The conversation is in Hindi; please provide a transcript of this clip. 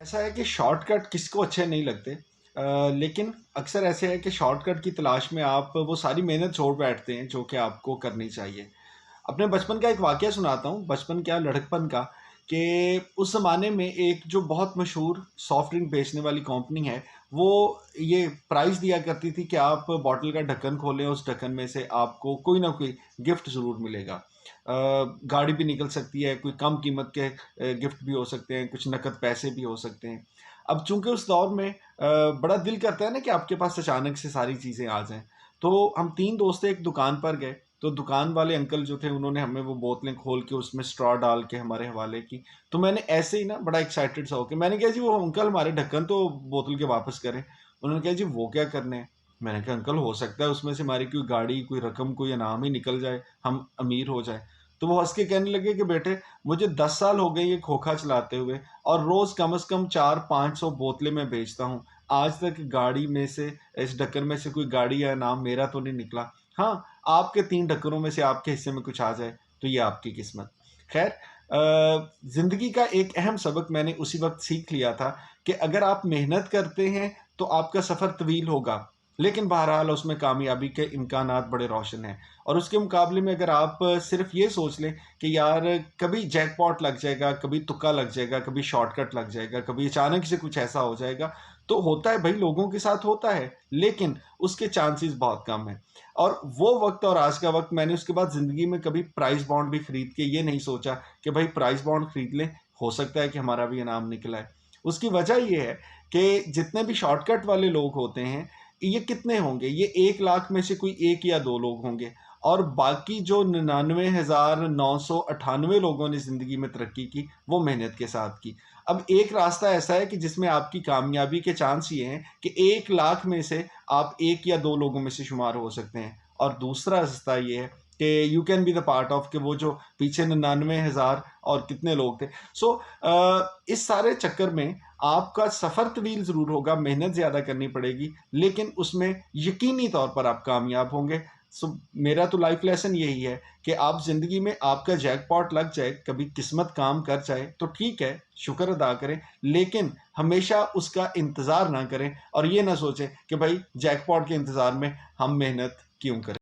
ऐसा है कि शॉर्टकट किसको अच्छे नहीं लगते। लेकिन अक्सर ऐसे है कि शॉर्टकट की तलाश में आप वो सारी मेहनत छोड़ बैठते हैं जो कि आपको करनी चाहिए। अपने बचपन का एक वाकया सुनाता हूँ, बचपन क्या लड़कपन का, कि उस ज़माने में एक जो बहुत मशहूर सॉफ्ट ड्रिंक बेचने वाली कंपनी है, वो ये प्राइज़ दिया करती थी कि आप बॉटल का ढक्कन खोलें, उस ढक्कन में से आपको कोई ना कोई गिफ्ट ज़रूर मिलेगा। गाड़ी भी निकल सकती है, कोई कम कीमत के गिफ्ट भी हो सकते हैं, कुछ नकद पैसे भी हो सकते हैं। अब चूँकि उस दौर में बड़ा दिल करता है ना कि आपके पास अचानक से सारी चीज़ें आ जाएँ। तो हम 3 दोस्त एक दुकान पर गए, तो दुकान वाले अंकल जो थे उन्होंने हमें वो बोतलें खोल के उसमें स्ट्रॉ डाल के हमारे हवाले की। तो मैंने ऐसे ही ना बड़ा एक्साइटेड सा होके मैंने कहा, "जी वो अंकल हमारे ढक्कन तो बोतल के वापस करें।" उन्होंने कहा, "जी वो क्या करने हैं?" मैंने कहा, "अंकल हो सकता है उसमें से हमारी कोई गाड़ी, कोई रकम, कोई इनाम ही निकल जाए, हम अमीर हो जाएँ।" तो वो हँस के कहने लगे कि बेटे, मुझे 10 साल हो गए ये खोखा चलाते हुए और रोज़ कम से कम 4-500 बोतलें मैं बेचता हूँ। आज तक गाड़ी में से, इस ढक्कन में से कोई गाड़ी या इनाम मेरा तो नहीं निकला। हाँ, आपके 3 ढक्कनों में से आपके हिस्से में कुछ आ जाए, तो ये आपकी किस्मत। ख़ैर, ज़िंदगी का एक अहम सबक मैंने उसी वक़्त सीख लिया था कि अगर आप मेहनत करते हैं, तो आपका सफ़र तवील होगा, लेकिन बहरहाल उसमें कामयाबी के इम्कानात बड़े रोशन हैं। और उसके मुकाबले में अगर आप सिर्फ़ ये सोच लें कि यार कभी जैकपॉट लग जाएगा, कभी तुक्का लग जाएगा, कभी शॉर्टकट लग जाएगा, कभी अचानक से कुछ ऐसा हो जाएगा, तो होता है भई, लोगों के साथ होता है, लेकिन उसके चांसेस बहुत कम हैं। और वो वक़्त और आज का वक़्त, मैंने उसके बाद ज़िंदगी में कभी प्राइज़ बॉन्ड भी खरीद के ये नहीं सोचा कि भाई प्राइज़ बॉन्ड खरीद लें, हो सकता है कि हमारा भी इनाम निकल आए। उसकी वजह ये है कि जितने भी शॉर्टकट वाले लोग होते हैं, ये कितने होंगे? ये 1 लाख में से कोई 1 या 2 लोग होंगे और बाकी जो 99,998 लोगों ने ज़िंदगी में तरक्की की, वो मेहनत के साथ की। अब एक रास्ता ऐसा है कि जिसमें आपकी कामयाबी के चांस ये हैं कि 1 लाख में से आप 1 या 2 लोगों में से शुमार हो सकते हैं। और दूसरा रास्ता ये है कि you can be the part of, कि वो जो पीछे 99,000 और कितने लोग थे। सो इस सारे चक्कर में आपका सफ़र तवील ज़रूर होगा, मेहनत ज़्यादा करनी पड़ेगी, लेकिन उसमें यकीनी तौर पर आप कामयाब होंगे। सो मेरा तो लाइफ़ लेसन यही है कि आप ज़िंदगी में आपका जैकपॉट लग जाए, कभी किस्मत काम कर जाए, तो ठीक है, शुक्र अदा करें, लेकिन हमेशा उसका इंतज़ार ना करें और ये ना सोचें कि भई जैकपॉट के इंतज़ार में हम मेहनत क्यों करें।